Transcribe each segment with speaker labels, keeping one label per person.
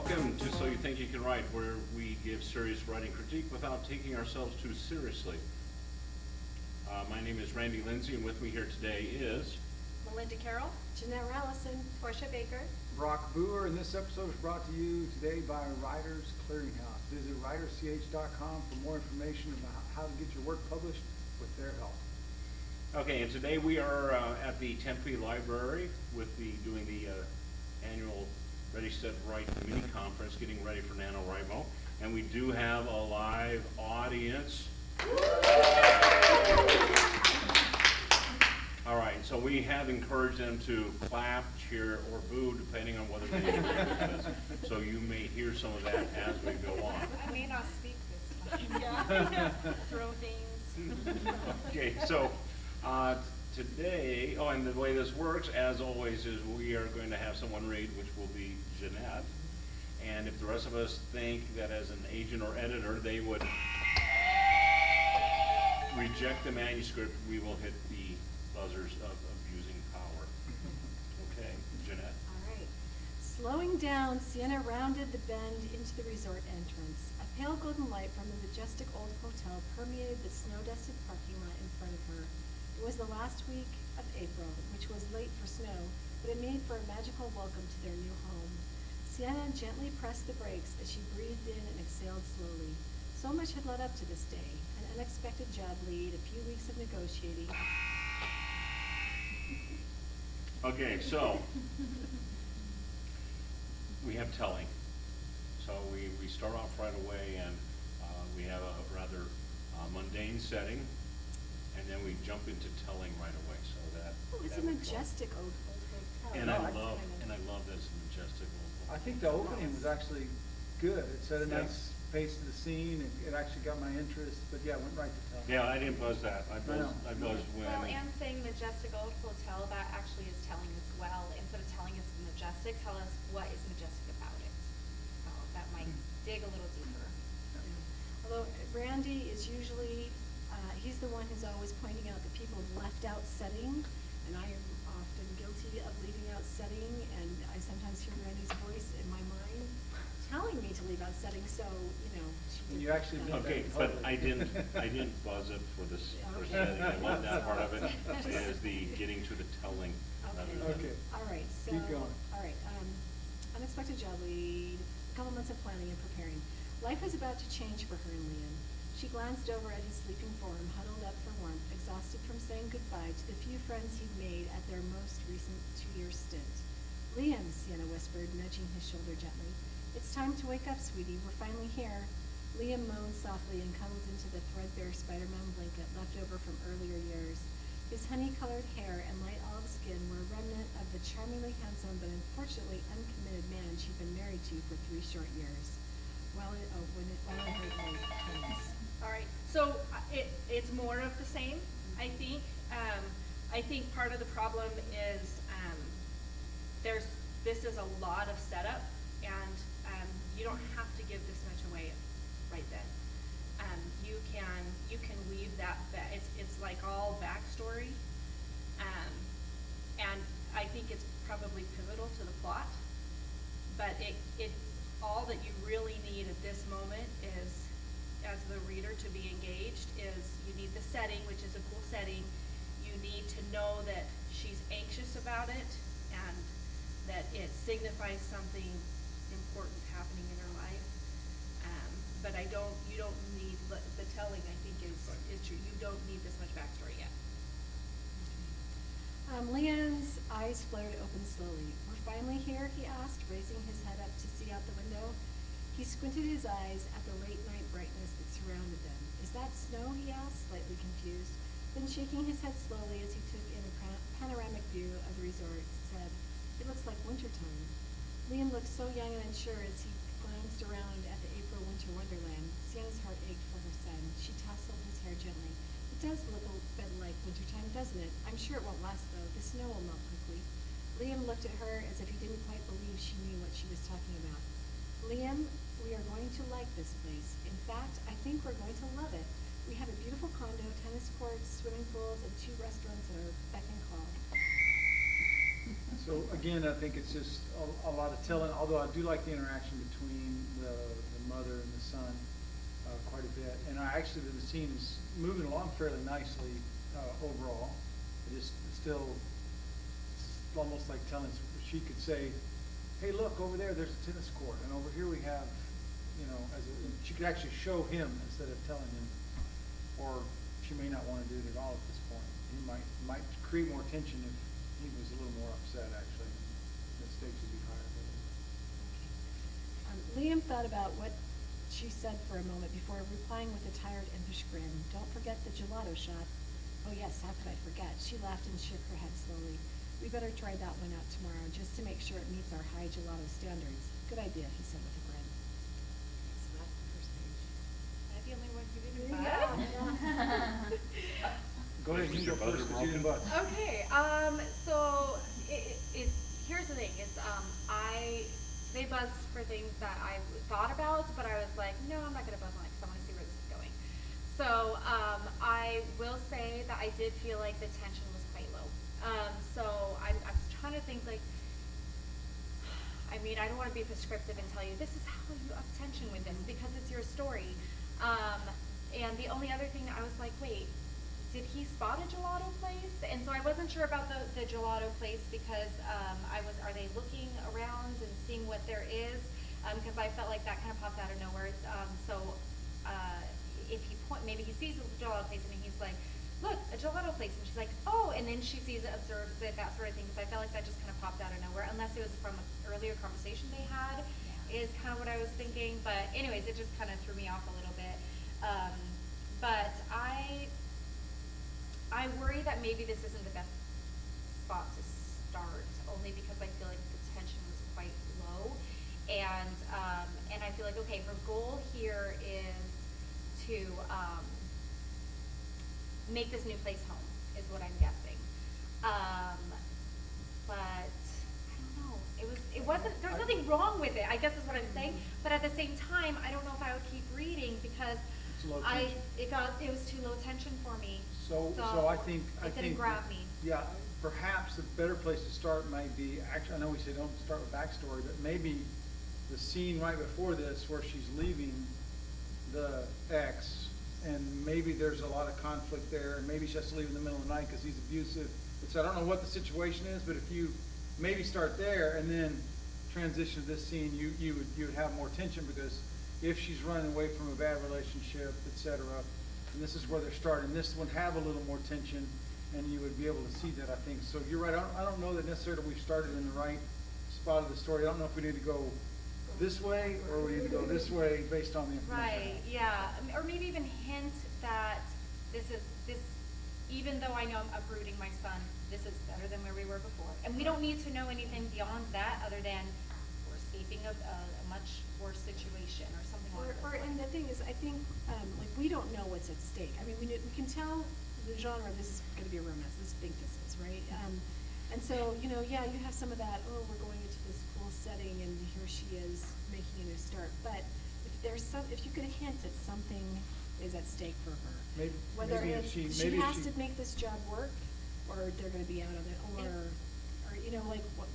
Speaker 1: Welcome to So You Think You Can Write, where we give serious writing critique without taking ourselves too seriously. My name is Lindsay, and with me here today is
Speaker 2: Melinda Carroll,
Speaker 3: Janette, Rallison,
Speaker 2: Torsha Baker.
Speaker 4: Booher, and this episode is brought to you today by Writers Clearinghouse. Visit writerch.com for more information about how to get your work published with their help.
Speaker 1: Okay, and today we are at the Tempe Library with doing the annual Ready, Set, Write mini conference, getting ready for NaNoWriMo, and we do have a live audience. All right, so we have encouraged them to clap, cheer, or boo, depending on whether they agree with us. So you may hear some of that as we go on.
Speaker 2: I may not speak this time. Yeah. Throw things.
Speaker 1: Okay, so today, and the way this works, as always, is we are going to have someone read, which will be Janette. And if the rest of us think that as an agent or editor, they would reject the manuscript, we will hit the buzzers of abusing power. Okay, Janette.
Speaker 3: All right. Slowing down, Sienna rounded the bend into the resort entrance. A pale golden light from the majestic old hotel permeated the snow-dusted parking lot in front of her. It was the last week of April, which was late for snow, but it made for a magical welcome to their new home. Sienna gently pressed the brakes as she breathed in and exhaled slowly. So much had led up to this day, an unexpected job lead, a few weeks of negotiating.
Speaker 1: Okay, so we have telling. So we start off right away, and we have a rather mundane setting, and then we jump into telling right away. So that
Speaker 3: It's a majestic old hotel.
Speaker 1: and
Speaker 4: No,
Speaker 1: I
Speaker 4: I-
Speaker 1: love that it's a majestic old
Speaker 4: I think the opening was actually good. It set a
Speaker 1: Yeah.
Speaker 4: nice pace to the scene. It actually got my interest, but yeah, it went right to tell.
Speaker 1: Yeah, I didn't buzz that. I buzzed when.
Speaker 2: Well, and saying majestic old hotel, that actually is telling as well. Instead of telling us majestic, tell us what is majestic about it. So that might dig a little deeper.
Speaker 3: Although Randy is usually, he's the one who's always pointing out that people have left out setting, and I am often guilty of leaving out setting, and I sometimes hear Randy's voice in my mind telling me to leave out setting, so, she
Speaker 4: And
Speaker 3: did
Speaker 4: you actually
Speaker 3: that.
Speaker 4: did
Speaker 1: Okay,
Speaker 4: that
Speaker 1: but
Speaker 4: totally.
Speaker 1: I didn't buzz it for this for
Speaker 3: Okay.
Speaker 1: setting. I love that part of it.
Speaker 3: Okay.
Speaker 1: Is the getting to the telling. rather than-
Speaker 4: Okay.
Speaker 3: All right, so.
Speaker 4: Keep going.
Speaker 3: All right, unexpected job lead, a couple months of planning and preparing. Life was about to change for her and Liam. She glanced over at his sleeping form, huddled up for warmth, exhausted from saying goodbye to the few friends he'd made at their most recent 2-year stint. Liam, Sienna whispered, nudging his shoulder gently. It's time to wake up, sweetie. We're finally here. Liam moaned softly and cuddled into the threadbare Spider-Man blanket left over from earlier years. His honey-colored hair and light olive skin were a remnant of the charmingly handsome but unfortunately uncommitted man she'd been married to for 3 short years. While in her late 20s.
Speaker 2: All right, so it's more of the same, I think. I think part of the problem is this is a lot of setup, and you don't have to give this much away right then. You can weave that it's like all backstory, and I think it's probably pivotal to the plot. But it all that you really need at this moment is, as the reader, to be engaged, is you need the setting, which is a cool setting. You need to know that she's anxious about it and that it signifies something important happening in her life. But you don't need the telling, I think, is true. You don't need this much backstory yet.
Speaker 3: Liam's eyes flared open slowly. We're finally here, he asked, raising his head up to see out the window. He squinted his eyes at the late night brightness that surrounded them. Is that snow, he asked, slightly confused. Then shaking his head slowly as he took in a panoramic view of the resort, said, it looks like wintertime. Liam looked so young and unsure as he glanced around at the April winter wonderland. Sienna's heart ached for her son. She tousled his hair gently. It does look a bit like wintertime, doesn't it? I'm sure it won't last, though. The snow will melt quickly. Liam looked at her as if he didn't quite believe she knew what she was talking about. Liam, we are going to like this place. In fact, I think we're going to love it. We have a beautiful condo, tennis courts, swimming pools, and 2 restaurants at our beck and call.
Speaker 4: So again, I think it's just a lot of telling, although I do like the interaction between the mother and the son quite a bit. And the scene is moving along fairly nicely overall. It is still, it's almost like telling, she could say, hey, look, over there's a tennis court, and over here we have, she could actually show him instead of telling him, or she may not want to do it at all at this point. He might create more tension if he was a little more upset, actually. The stakes would be higher.
Speaker 3: Liam thought about what she said for a moment before replying with a tired, impish grin. Don't forget the gelato shot. Oh yes, how could I forget? She laughed and shook her head slowly. We better try that one out tomorrow, just to make sure it meets our high gelato standards. Good idea, he said with a grin. So that's the first page.
Speaker 2: Am I the only one who didn't
Speaker 3: Yeah.
Speaker 4: Go ahead, you can go first, because you didn't buzz.
Speaker 5: Okay, so here's the thing, they buzzed for things that I thought about, but I was like, no, I'm not gonna buzz on it, because I wanna see where this is going. So, I will say that I did feel like the tension was quite low. So I was trying to think like, I mean, I don't wanna be prescriptive and tell you, this is how you up tension with this, because it's your story. And the only other thing I was like, wait, did he spot a gelato place? And so I wasn't sure about the gelato place because are they looking around and seeing what there is? Because I felt like that kind of popped out of nowhere. If maybe he sees a gelato place and he's like, look, a gelato place. And she's like, oh, and then she sees it, observes it, that sort of thing. Because I felt like that just kind of popped out of nowhere, unless it was from an earlier conversation they had, is kind of what I was thinking. But anyways, it just kind of threw me off a little bit. But I worry that maybe this isn't the best spot to start, only because I feel like the tension was quite low, and I feel like, okay, her goal here is to make this new place home, is what I'm guessing. But I don't know. It wasn't. There's nothing wrong with it, I guess is what I'm saying. But at the same time, I don't know if I would keep reading because it was too low tension for me.
Speaker 4: So I think
Speaker 5: it didn't grab me.
Speaker 4: Yeah, perhaps a better place to start might be, actually, I know we say don't start with backstory, but maybe the scene right before this where she's leaving the ex, and maybe there's a lot of conflict there, and maybe she has to leave in the middle of the night because he's abusive. So I don't know what the situation is, but if you maybe start there and then transition to this scene, you would have more tension, because if she's running away from a bad relationship, etc., and this is where they're starting, this would have a little more tension, and you would be able to see that, I think. So you're right, I don't know that necessarily we've started in the right spot of the story. I don't know if we need to go this way or we need to go this way based on the information.
Speaker 5: Right, yeah, or maybe even hint that this, even though I know I'm uprooting my son, this is better than where we were before. And we don't need to know anything beyond that other than we're escaping a much worse situation or something like that.
Speaker 3: And the thing is, I think, like, we don't know what's at stake. I mean, we can tell the genre, this is gonna be a romance, this think this is, right? And so, you have some of that, oh, we're going into this cool setting and here she is making a new start. But if you could hint that something is at stake for her. Whether she has to make this job work, or they're gonna be out of it, or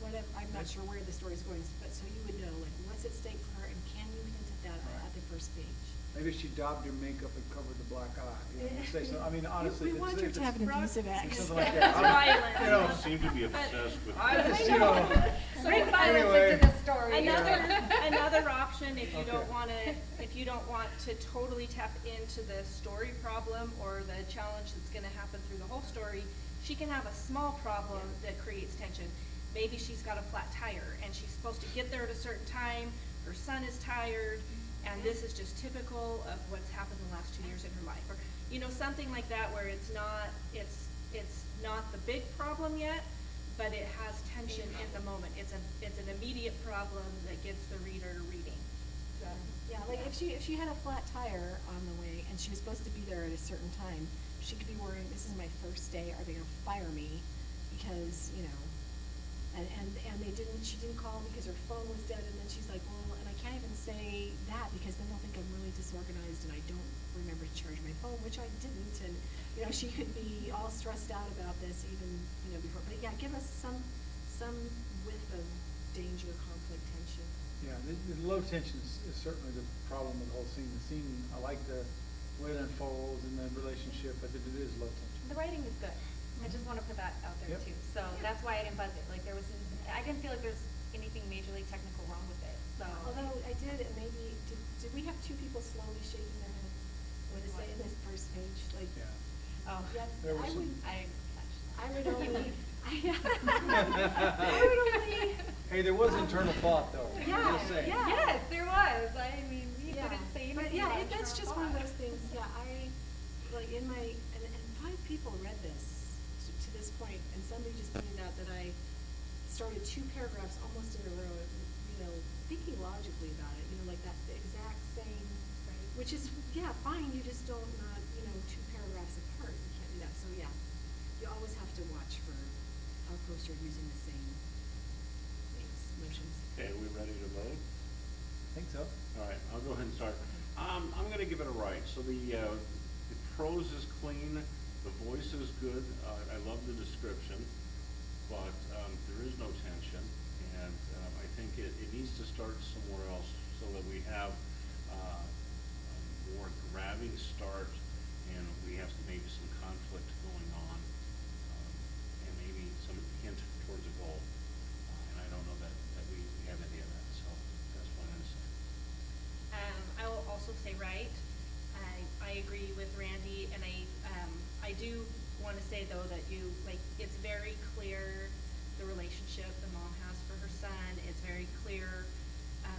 Speaker 3: whatever, I'm not sure where the story's going, but so you would know, like, what's at stake for her, and can you hint at that at the first page?
Speaker 4: Maybe she daubed her makeup and covered the black eye. Say so. I mean, honestly,
Speaker 3: we want her to have an abusive ex.
Speaker 4: Something like that.
Speaker 1: You seem to be obsessed with.
Speaker 5: Bring violence into the story.
Speaker 2: Another option, if you don't want to totally tap into the story problem or the challenge that's gonna happen through the whole story, she can have a small problem that creates tension. Maybe she's got a flat tire and she's supposed to get there at a certain time, her son is tired, and this is just typical of what's happened the last 2 years in her life. Or, something like that where it's not the big problem yet, but it has tension in the moment. It's an immediate problem that gets the reader reading. So,
Speaker 3: yeah, like if she had a flat tire on the way and she was supposed to be there at a certain time, she could be worrying, this is my first day, are they gonna fire me? Because, and she didn't call because her phone was dead, and then she's like, well, and I can't even say that because then they'll think I'm really disorganized and I don't remember to charge my phone, which I didn't, and she could be all stressed out about this even before. But yeah, give us some whiff of danger, conflict, tension.
Speaker 4: Yeah, the low tension is certainly the problem with the whole scene. The scene, I like the way it unfolds and the relationship, but it is low tension.
Speaker 5: The writing is good. I just want to put that out there
Speaker 4: Yep.
Speaker 5: too. So that's why I didn't buzz it. Like I didn't feel like there's anything majorly technical wrong with it. So.
Speaker 3: Although I did, maybe, did we have two people slowly shaking their head? What to say in this first page, like?
Speaker 4: Yeah.
Speaker 5: Oh,
Speaker 3: Yeah,
Speaker 4: There was
Speaker 3: I
Speaker 4: some-
Speaker 3: would,
Speaker 5: I didn't catch that.
Speaker 3: I would only, I would only.
Speaker 4: Hey, there was internal thought though.
Speaker 3: Yeah,
Speaker 4: Just saying.
Speaker 3: yeah.
Speaker 5: Yes, there was. I mean, we
Speaker 3: Yeah,
Speaker 5: couldn't say anything
Speaker 3: but yeah,
Speaker 5: about
Speaker 3: that's
Speaker 5: internal
Speaker 3: just one of
Speaker 5: thought.
Speaker 3: those things, yeah, like in my, and 5 people read this to this point, and somebody just pointed out that I started 2 paragraphs almost in a row, thinking logically about it, like that, the exact same,
Speaker 5: Right.
Speaker 3: which is, yeah, fine, you just don't not, 2 paragraphs apart, you can't do that, so yeah, you always have to watch for how close you're using the same things, motions.
Speaker 1: Okay, are we ready to vote?
Speaker 4: I think so.
Speaker 1: All right, I'll go ahead and start. I'm gonna give it a right. So the prose is clean, the voice is good. I love the description, but there is no tension, and I think it needs to start somewhere else so that we have a more grabbing start, and we have maybe some conflict going on, and maybe some hint towards a goal. And I don't know that we have any of that, so that's what I'm gonna say.
Speaker 2: I will also say right. I agree with Randy, and I do want to say though that it's very clear the relationship the mom has for her son. It's very clear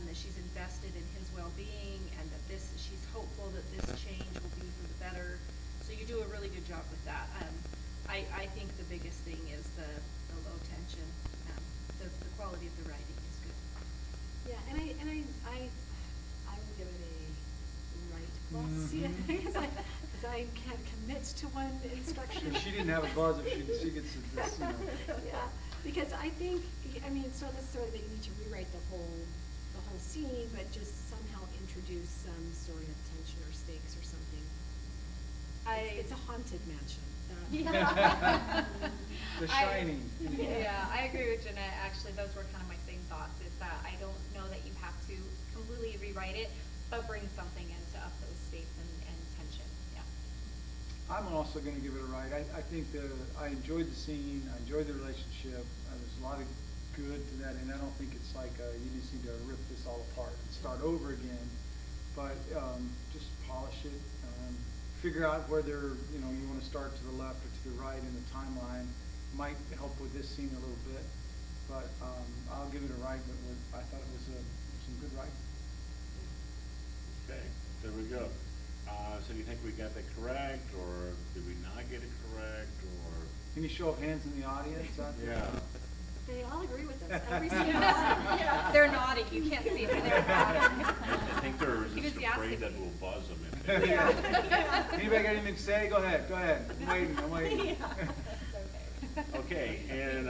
Speaker 2: that she's invested in his well-being, and that she's hopeful that this change will be for the better. So you do a really good job with that. I think the biggest thing is the low tension. The quality of the writing is good.
Speaker 3: Yeah, and I would give it a right plus,
Speaker 4: Mhm.
Speaker 3: because I can't commit to one instruction.
Speaker 4: If she didn't have a buzz, if she gets this,
Speaker 3: Yeah, because I think, it's not necessarily that you need to rewrite the whole scene, but just somehow introduce some sort of tension or stakes or something. It's a haunted mansion.
Speaker 4: The Shining.
Speaker 5: Yeah, I agree with Janette. Actually, those were kind of my same thoughts, is that I don't know that you have to completely rewrite it, but bring something in to up those stakes and tension, yeah.
Speaker 4: I'm also gonna give it a right. I think I enjoyed the scene, I enjoyed the relationship, there's a lot of good to that, and I don't think it's like, you just need to rip this all apart and start over again, but, just polish it, figure out whether, you wanna start to the left or to the right in the timeline, might help with this scene a little bit, but, I'll give it a right, but I thought it was some good writing.
Speaker 1: Okay, there we go. So do you think we got that correct, or did we not get it correct, or?
Speaker 4: Any show of hands in the audience out there?
Speaker 1: Yeah.
Speaker 3: They all agree with us, every single one.
Speaker 5: Yeah. They're nodding, you can't see it, but they're nodding.
Speaker 1: I think they're just
Speaker 5: Enthusiastically.
Speaker 1: afraid that we'll buzz them if they.
Speaker 5: Yeah.
Speaker 4: Anybody got anything to say? Go ahead. I'm waiting.
Speaker 5: That's okay.
Speaker 1: Okay, and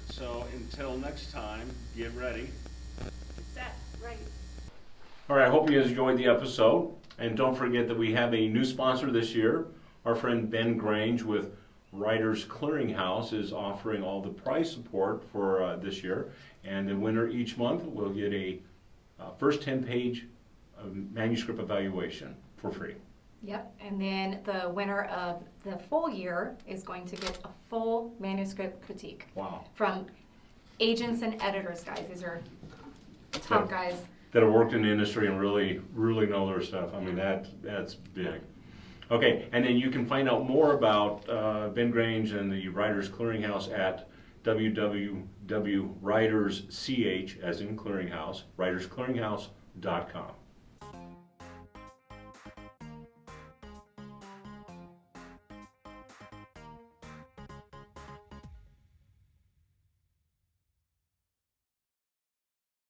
Speaker 1: so until next time, get ready.
Speaker 2: Set.
Speaker 3: Right.
Speaker 1: All right, I hope you guys enjoyed the episode. And don't forget that we have a new sponsor this year. Our friend Ben Grange with Writers Clearinghouse is offering all the prize support for this year. And the winner each month will get a first 10-page manuscript evaluation for free.
Speaker 6: Yep, and then the winner of the full year is going to get a full manuscript critique.
Speaker 1: Wow.
Speaker 6: From agents and editors, guys. These are top guys.
Speaker 1: That have worked in the industry and really know their stuff. I mean, that's big. Okay, and then you can find out more about Ben Grange and the Writers Clearinghouse at www.writersch, as in clearinghouse, writersclearinghouse.com.